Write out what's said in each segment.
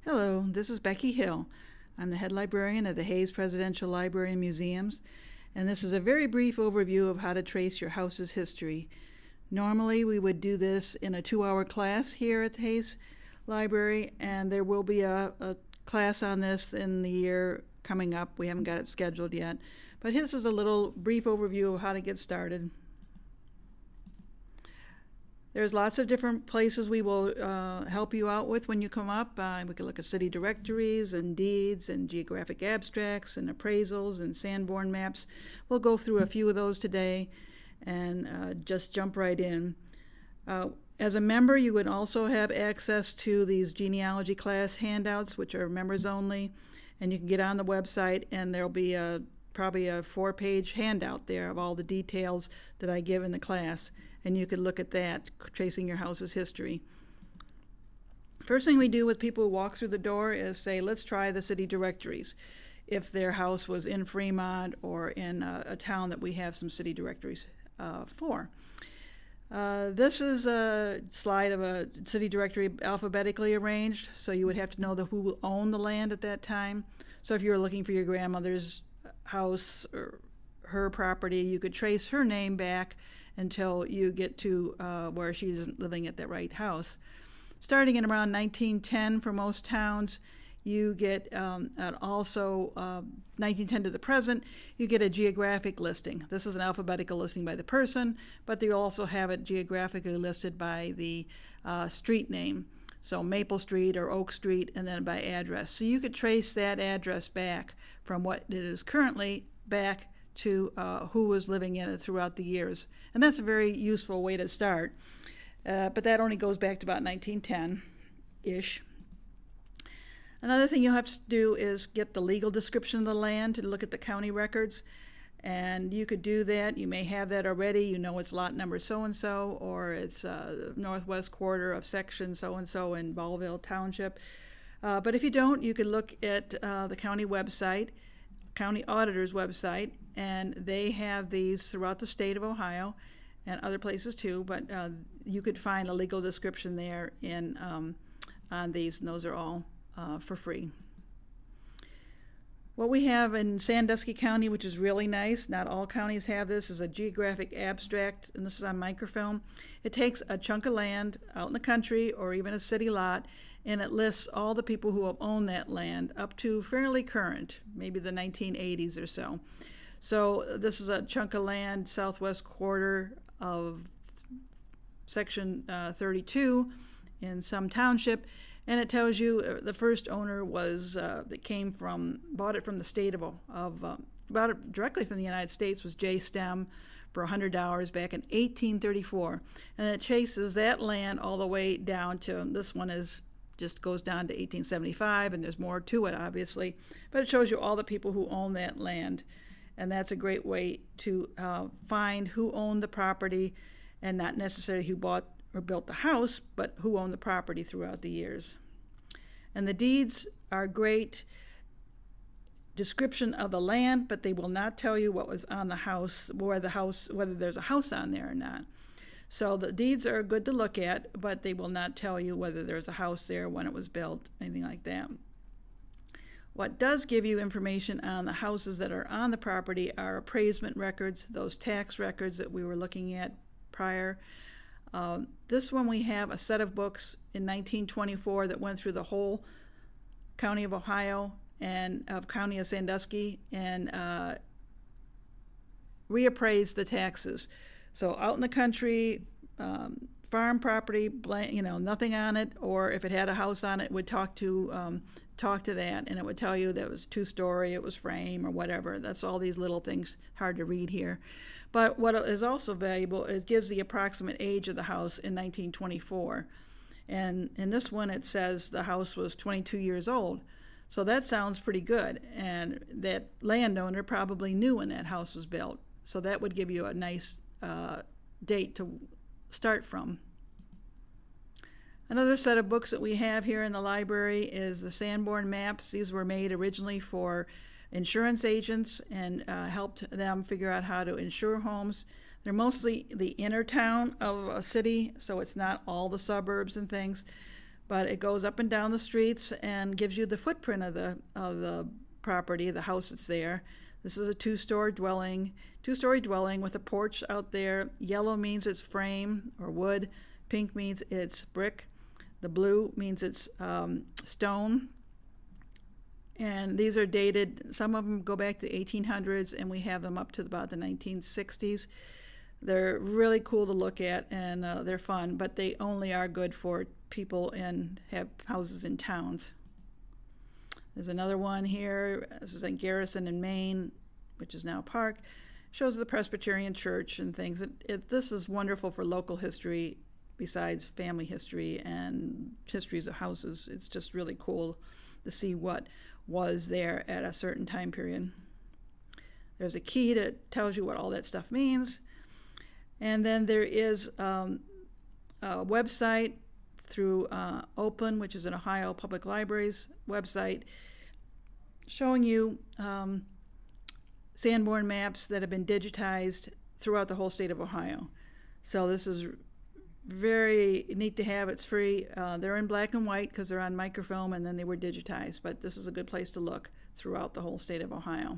Hello, this is Becky Hill. I'm the head librarian at the Hayes Presidential Library and Museums, and this is a very brief overview of how to trace your house's history. Normally, we would do this in a 2-hour class here at the Hayes Library, and there will be a class on this in the year coming up. We haven't got it scheduled yet, but this is a little brief overview of how to get started. There's lots of different places we will help you out with when you come up. We can look at city directories and deeds and geographic abstracts and appraisals and Sanborn maps. We'll go through a few of those today and just jump right in. As a member, you would also have access to these genealogy class handouts, which are members only, and you can get on the website and there'll be probably a 4-page handout there of all the details that I give in the class, and you could look at that, tracing your house's history. First thing we do with people who walk through the door is say, let's try the city directories, if their house was in Fremont or in a town that we have some city directories for. This is a slide of a city directory alphabetically arranged, so you would have to know who owned the land at that time. So if you were looking for your grandmother's house or her property, you could trace her name back until you get to where she's living at that right house. Starting in around 1910 for most towns, you get also 1910 to the present, you get a geographic listing. This is an alphabetical listing by the person, but they also have it geographically listed by the street name. So Maple Street or Oak Street, and then by address. So you could trace that address back from what it is currently back to who was living in it throughout the years. And that's a very useful way to start. But that only goes back to about 1910-ish. Another thing you'll have to do is get the legal description of the land to look at the county records. And you could do that. You may have that already. You know it's lot number so-and-so, or it's northwest quarter of section so-and-so in Ballville Township. But if you don't, you could look at the county website, county auditor's website, and they have these throughout the state of Ohio and other places too, but you could find a legal description there on these, and those are all for free. What we have in Sandusky County, which is really nice, not all counties have this, is a geographic abstract, and this is on microfilm. It takes a chunk of land out in the country or even a city lot, and it lists all the people who have owned that land up to fairly current, maybe the 1980s or so. So this is a chunk of land, southwest quarter of section 32 in some township, and it tells you the first owner was bought it from the state bought it directly from the United States, was J. Stem for $100 back in 1834, and it chases that land all the way down to, this one just goes down to 1875, and there's more to it obviously, but it shows you all the people who own that land, and that's a great way to find who owned the property, and not necessarily who bought or built the house, but who owned the property throughout the years. And the deeds are great description of the land, but they will not tell you what was on the house, whether there's a house on there or not. So the deeds are good to look at, but they will not tell you whether there's a house there, when it was built, anything like that. What does give you information on the houses that are on the property are appraisement records, those tax records that we were looking at prior. This one, we have a set of books in 1924 that went through the whole county of Ohio and county of Sandusky and reappraised the taxes. So out in the country, farm property, nothing on it, or if it had a house on it, would talk to that, and it would tell you that it was 2-story, it was frame, or whatever. That's all these little things, hard to read here. But what is also valuable, it gives the approximate age of the house in 1924. And in this one, it says the house was 22 years old. So that sounds pretty good. And that landowner probably knew when that house was built. So that would give you a nice date to start from. Another set of books that we have here in the library is the Sanborn maps. These were made originally for insurance agents and helped them figure out how to insure homes. They're mostly the inner town of a city, so it's not all the suburbs and things. but it goes up and down the streets and gives you the footprint of the property, the house that's there. This is a two-story dwelling with a porch out there. Yellow means it's frame or wood. Pink means it's brick. The blue means it's stone. And these are dated, some of them go back to the 1800s, and we have them up to about the 1960s. They're really cool to look at, and they're fun, but they only are good for people and have houses in towns. There's another one here. This is in Garrison in Maine, which is now a park. Shows the Presbyterian Church and things. This is wonderful for local history besides family history and histories of houses. It's just really cool to see what was there at a certain time period. There's a key that tells you what all that stuff means. And then there is a website through OPLN, which is an Ohio Public Library's website, showing you Sanborn maps that have been digitized throughout the whole state of Ohio. So this is very neat to have. It's free. They're in black and white because they're on microfilm, and then they were digitized, but this is a good place to look throughout the whole state of Ohio.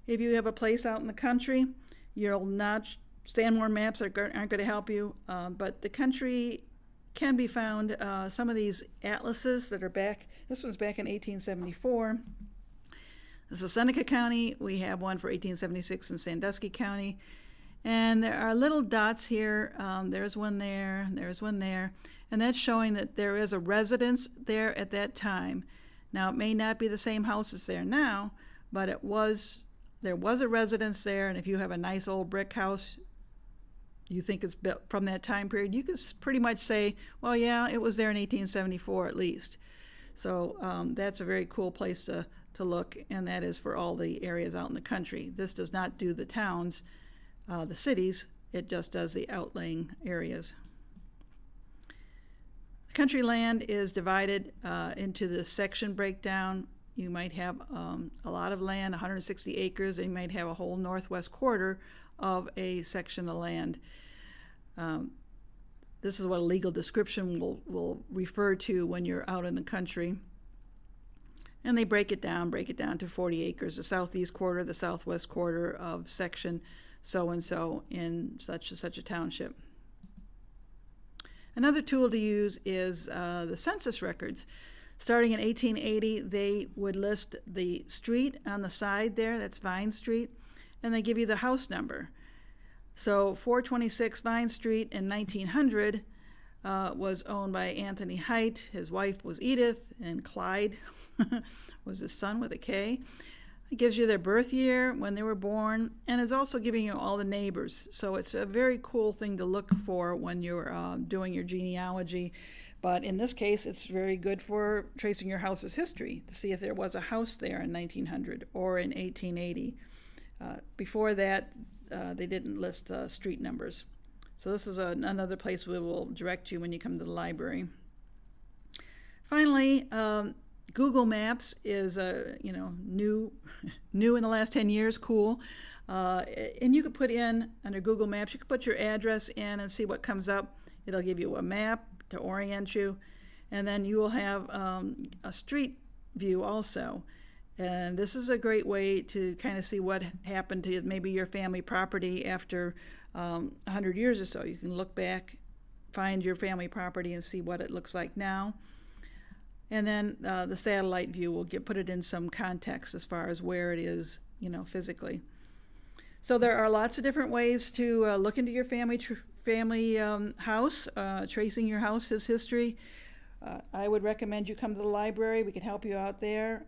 If you have a place out in the country, you'll not, Sanborn maps aren't going to help you, but the country can be found. Some of these atlases that are back, this one's back in 1874. This is Seneca County. We have one for 1876 in Sandusky County. And there are little dots here. There's one there, there's one there. And that's showing that there is a residence there at that time. Now, it may not be the same house that's there now, but there was a residence there. And if you have a nice old brick house, you think it's built from that time period, you can pretty much say, well, yeah, it was there in 1874 at least. So that's a very cool place to look, and that is for all the areas out in the country. This does not do the towns, the cities, it just does the outlying areas. Country land is divided into the section breakdown. You might have a lot of land, 160 acres, and you might have a whole northwest quarter of a section of land. This is what a legal description will refer to when you're out in the country. And they break it down to 40 acres, the southeast quarter, the southwest quarter of section so-and-so in such and such a township. Another tool to use is the census records. Starting in 1880, they would list the street on the side there, that's Vine Street, and they give you the house number. So 426 Vine Street in 1900 was owned by Anthony Height. His wife was Edith, and Clyde was his son with a K. It gives you their birth year, when they were born, and it's also giving you all the neighbors. So it's a very cool thing to look for when you're doing your genealogy. But in this case, it's very good for tracing your house's history to see if there was a house there in 1900 or in 1880. Before that, they didn't list street numbers. So this is another place we will direct you when you come to the library. Finally, Google Maps is new in the last 10 years, cool. And you could put in, under Google Maps, you could put your address in and see what comes up. It'll give you a map to orient you. And then you will have a street view also. And this is a great way to kind of see what happened to maybe your family property after 100 years or so. You can look back, find your family property and see what it looks like now. And then the satellite view will put it in some context as far as where it is, physically. So there are lots of different ways to look into your family house, tracing your house's history. I would recommend you come to the library. We can help you out there.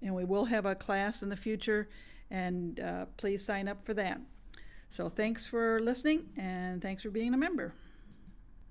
And we will have a class in the future, and please sign up for that. So thanks for listening, and thanks for being a member.